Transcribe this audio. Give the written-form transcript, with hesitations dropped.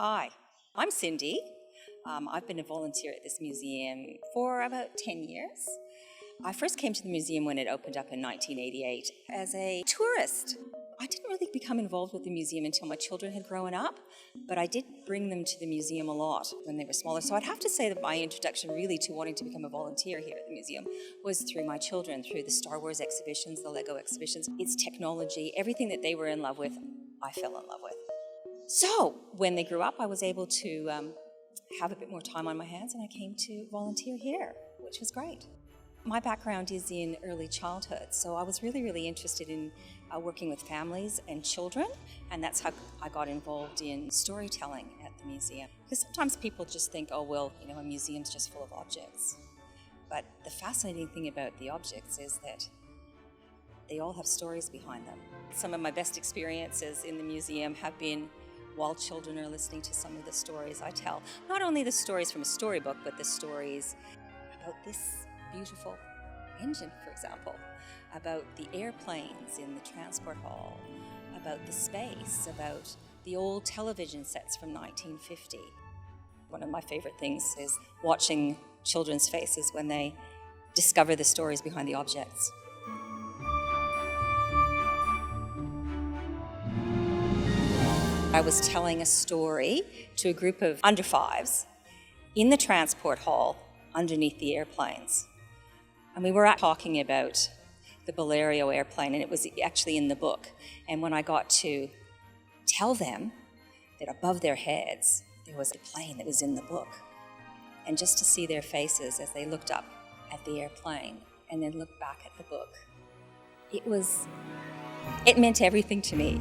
Hi, I'm Cindy. I've been a volunteer at this museum for about 10 years. I first came to the museum when it opened up in 1988 as a tourist. I didn't really become involved with the museum until my children had grown up, but I did bring them to the museum a lot when they were smaller. So I'd have to say that my introduction really to wanting to become a volunteer here at the museum was through my children, through the Star Wars exhibitions, the Lego exhibitions, its technology, everything that they were in love with, I fell in love with. So when they grew up, I was able to have a bit more time on my hands, and I came to volunteer here, which was great. My background is in early childhood, so I was really interested in working with families and children, and that's how I got involved in storytelling at the museum. Because sometimes people just think, oh, well, a museum's just full of objects. But the fascinating thing about the objects is that they all have stories behind them. Some of my best experiences in the museum have been while children are listening to some of the stories I tell. Not only the stories from a storybook, but the stories about this beautiful engine, for example, about the airplanes in the transport hall, about the space, about the old television sets from 1950. One of my favorite things is watching children's faces when they discover the stories behind the objects. I was telling a story to a group of under fives in the transport hall underneath the airplanes. And we were talking about the Valerio airplane, and it was actually in the book. And when I got to tell them that above their heads there was a plane that was in the book, and just to see their faces as they looked up at the airplane and then looked back at the book, it meant everything to me.